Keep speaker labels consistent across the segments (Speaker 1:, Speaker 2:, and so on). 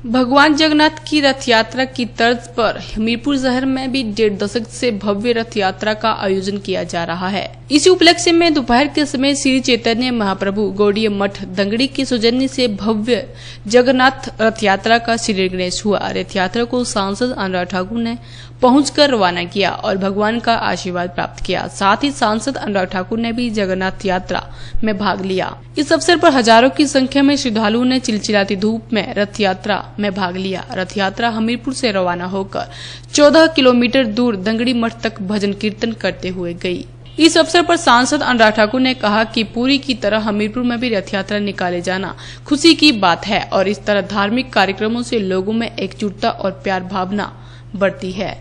Speaker 1: भगवान जगन्नाथ की रथ यात्रा की तर्ज पर हमीरपुर शहर में भी 1.5 दशक से भव्य रथ यात्रा का आयोजन किया जा रहा है। इसी उपलक्ष्य में दोपहर के समय श्री चैतन्य महाप्रभु गौड़ीय मठ दंगड़ी के सौजन्य से भव्य जगन्नाथ रथ यात्रा का श्री गणेश हुआ। रथ यात्रा को सांसद अनुराग ठाकुर ने पहुंचकर रवाना किया और भगवान का आशीर्वाद प्राप्त किया। साथ ही सांसद अनुराग ठाकुर ने भी जगन्नाथ यात्रा में भाग लिया। इस अवसर पर हजारों की संख्या में श्रद्धालुओं ने चिलचिलाती धूप में रथ यात्रा में भाग लिया। रथ यात्रा हमीरपुर से रवाना होकर 14 किलोमीटर दूर दंगड़ी मठ तक भजन कीर्तन करते हुए गई। इस अवसर पर सांसद अनुराग ठाकुर ने कहा कि पूरी की तरह हमीरपुर में भी रथ यात्रा निकाले जाना खुशी की बात है और इस तरह धार्मिक कार्यक्रमों से लोगों में एकजुटता और प्यार भावना बढ़ती है।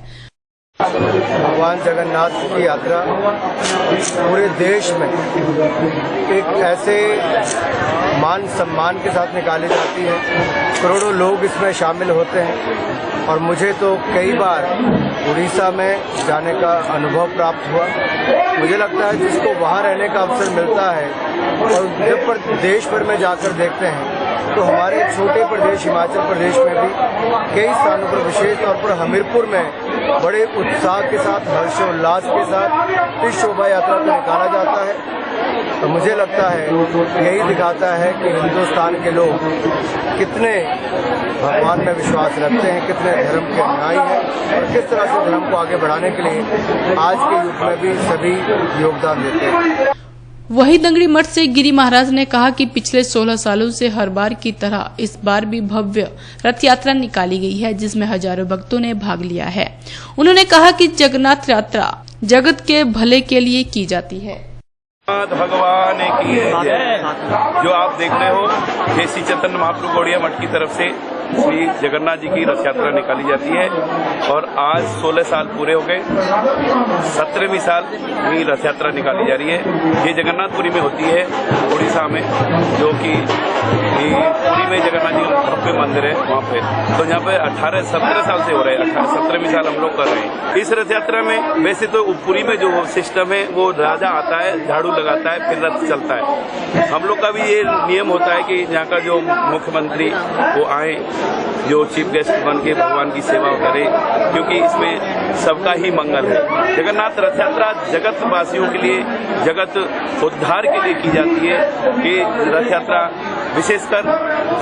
Speaker 2: भगवान जगन्नाथ की यात्रा पूरे देश में एक ऐसे मान सम्मान के साथ निकाली जाती है। करोड़ों लोग इसमें शामिल होते हैं और मुझे तो कई बार उड़ीसा में जाने का अनुभव प्राप्त हुआ। मुझे लगता है जिसको वहाँ रहने का अवसर मिलता है और जब देश भर में जाकर देखते हैं तो हमारे छोटे प्रदेश हिमाचल प्रदेश में भी कई स्थानों पर विशेष तौर पर हमीरपुर में बड़े उत्साह के साथ हर्षोल्लास के साथ इस शोभा यात्रा को निकाला जाता है। तो मुझे लगता है यही दिखाता है कि हिंदुस्तान के लोग कितने भगवान में विश्वास रखते हैं, कितने धर्म के अनुयायी हैं और किस तरह से धर्म को आगे बढ़ाने के लिए आज के युग में भी सभी योगदान देते हैं।
Speaker 1: वही दंगड़ी मठ से गिरी महाराज ने कहा कि पिछले 16 सालों से हर बार की तरह इस बार भी भव्य रथ यात्रा निकाली गई है, जिसमें हजारों भक्तों ने भाग लिया है। उन्होंने कहा कि जगन्नाथ यात्रा जगत के भले के लिए की जाती है।
Speaker 3: भगवान की जो आप देख रहे हो श्री चैतन्य महाप्रभु गौड़ीय मठ की तरफ से श्री जगन्नाथ जी की रथ यात्रा निकाली जाती है और आज 16 साल पूरे हो गए। 17वीं साल की रथ यात्रा निकाली जा रही है। ये जगन्नाथपुरी में होती है, उड़ीसा में, जो कि पुरी में जगन्नाथ जी का भव्य मंदिर है वहाँ पे। तो यहाँ पे 17 साल से हो रहे हैं, 17वीं साल हम लोग कर रहे हैं। इस रथ यात्रा में वैसे तो पुरी में जो सिस्टम है वो राजा आता है, झाड़ू लगाता है, फिर रथ चलता है। हम लोग का भी ये नियम होता है कि यहाँ का जो मुख्यमंत्री वो आए, जो चीफ गेस्ट बन के भगवान की सेवा करे, क्योंकि इसमें सबका ही मंगल है। जगन्नाथ रथ यात्रा जगत वासियों के लिए, जगत उद्धार के लिए की जाती है। ये रथ यात्रा विशेषकर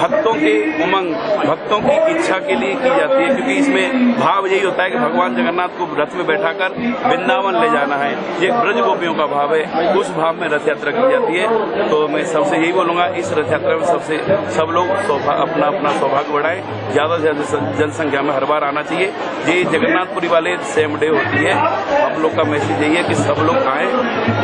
Speaker 3: भक्तों के उमंग, भक्तों की इच्छा के लिए की जाती है, क्योंकि इसमें भाव यही होता है कि भगवान जगन्नाथ को रथ में बैठाकर वृंदावन ले जाना है। ये ब्रज गोपियों का भाव है, उस भाव में रथ यात्रा की जाती है। तो मैं सबसे यही बोलूंगा, इस रथ यात्रा में सब लोग अपना अपना सौभाग्य बढ़ाएं, ज्यादा से ज्यादा जनसंख्या में हर बार आना चाहिए। ये जगन्नाथपुरी वाले सेम डे होती है। हम लोग का मैसेज यही है कि सब लोग आए।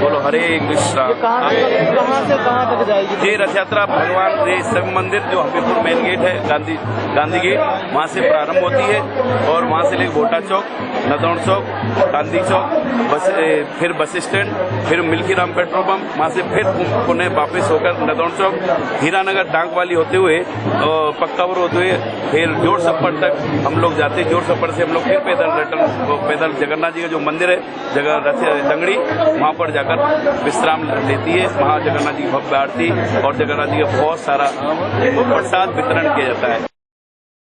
Speaker 3: बोलो हरे कृष्णा।
Speaker 2: कहाँ से कहाँ तक जाएगी
Speaker 3: ये रथ यात्रा? भगवान शिव मंदिर जो हमीरपुर मेन गेट है, गांधी गेट, वहाँ से प्रारंभ होती है और वहाँ से लेकर भोटा चौक, नदौन चौक, गांधी चौक, फिर बस स्टैंड, फिर मिल्की राम पेट्रोल पंप, वहाँ से फिर पुणे वापस होकर नदौन चौक, हीरानगर डाक वाली होते हुए, पक्कापुर होते हुए फिर जोड़ सप्पर तक हम लोग जाते हैं। जोड़ सप्पर से हम लोग फिर पैदल जगन्नाथ जी का जो मंदिर है रथ दंगड़ी, वहाँ पर जाकर विश्राम लेती है। वहाँ जगन्नाथ जी की भव्य आरती और जगन्नाथ जी का बहुत सारा प्रसाद वितरण किया जाता है।